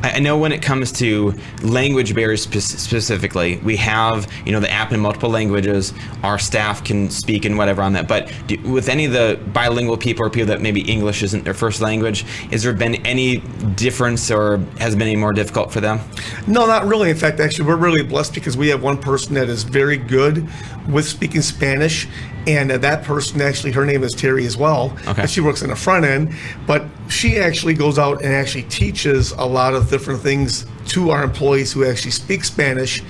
I know when it comes to language barriers specifically, we have, the app in multiple languages. Our staff can speak in whatever on that. But with any of the bilingual people or people that maybe English isn't their first language, has there been any difference or has it been any more difficult for them? No, not really. In fact, actually, we're really blessed because we have one person that is very good with speaking Spanish, and that person, actually, her name is Terry as well. Okay. And she works in the front end, but she actually goes out and actually teaches a lot of different things to our employees who actually speak Spanish,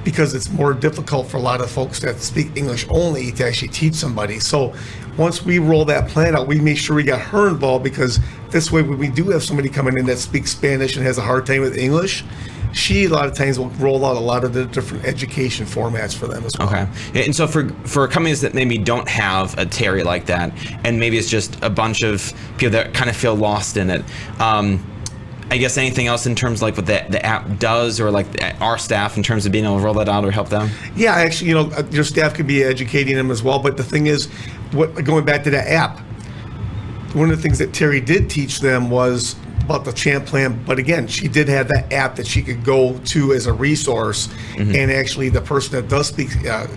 because it's more difficult for a lot of folks that speak English only to actually teach somebody. So once we roll that plan out, we make sure we got her involved, because this way when we do have somebody coming in that speaks Spanish and has a hard time with English, she a lot of times will roll out a lot of the different education formats for them as well. Okay. And so for companies that maybe don't have a Terry like that, and maybe it's just a bunch of people that kind of feel lost in it, I guess anything else in terms of like what the app does, or like our staff in terms of being able to roll that out or help them? Yeah, actually, your staff could be educating them as well. But the thing is, going back to that app, one of the things that Terry did teach them was about the Champ Plan, but again, she did have that app that she could go to as a resource, and actually the person that does speak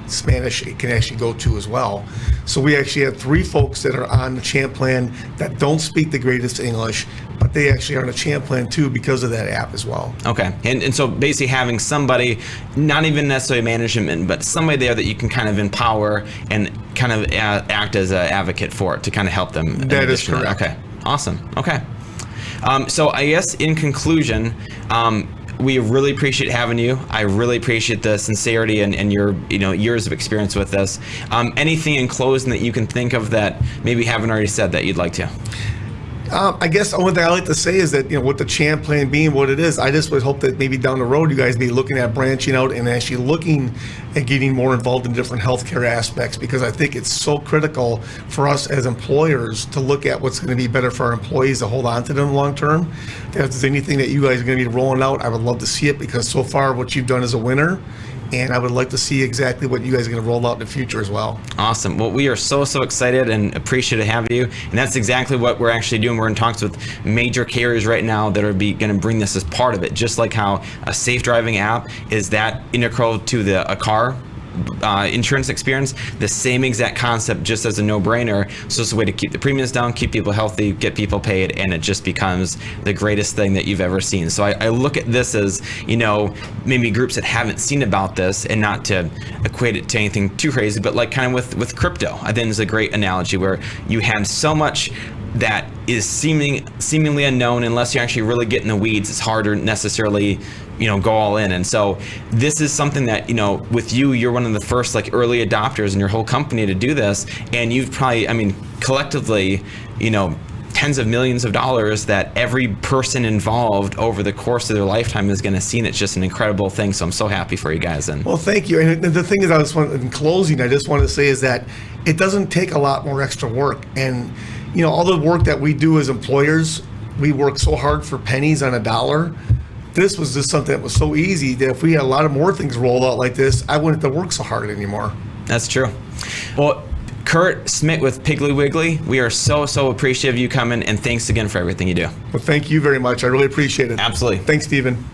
Spanish can actually go to as well. So we actually have 3 folks that are on the Champ Plan that don't speak the greatest English, but they actually are on the Champ Plan too because of that app as well. Okay, and so basically having somebody, not even necessarily management, but somebody there that you can kind of empower and kind of act as an advocate for it to kind of help them. That is correct. Okay, awesome. Okay. So I guess in conclusion, we really appreciate having you. I really appreciate the sincerity and your years of experience with this. Anything in closing that you can think of that maybe haven't already said that you'd like to? I guess the only thing I like to say is that, with the Champ Plan being what it is, I just would hope that maybe down the road you guys be looking at branching out and actually looking at getting more involved in different healthcare aspects, because I think it's so critical for us as employers to look at what's going to be better for our employees to hold on to them long term. If there's anything that you guys are going to be rolling out, I would love to see it, because so far what you've done is a winner. And I would like to see exactly what you guys are going to roll out in the future as well. Awesome. Well, we are so excited and appreciative to have you. And that's exactly what we're actually doing. We're in talks with major carriers right now that are going to bring this as part of it. Just like how a safe driving app is that integral to a car insurance experience, the same exact concept, just as a no-brainer. So it's a way to keep the premiums down, keep people healthy, get people paid, and it just becomes the greatest thing that you've ever seen. So I look at this as, maybe groups that haven't seen about this, and not to equate it to anything too crazy, but like kind of with crypto, I think is a great analogy, where you have so much that is seemingly unknown. Unless you actually really get in the weeds, it's harder necessarily go all in. And so this is something that, with you're one of the first early adopters in your whole company to do this, and you've probably, collectively, tens of millions of dollars that every person involved over the course of their lifetime is going to see, and it's just an incredible thing. So I'm so happy for you guys. And well, thank you. And the thing is, in closing, I just want to say is that it doesn't take a lot more extra work. And all the work that we do as employers, we work so hard for pennies on a dollar. This was just something that was so easy that if we had a lot of more things rolled out like this, I wouldn't have to work so hard anymore. That's true. Well, Kurt Smith with Piggly Wiggly, we are so appreciative of you coming, and thanks again for everything you do. Well, thank you very much. I really appreciate it. Absolutely. Thanks, Stephen.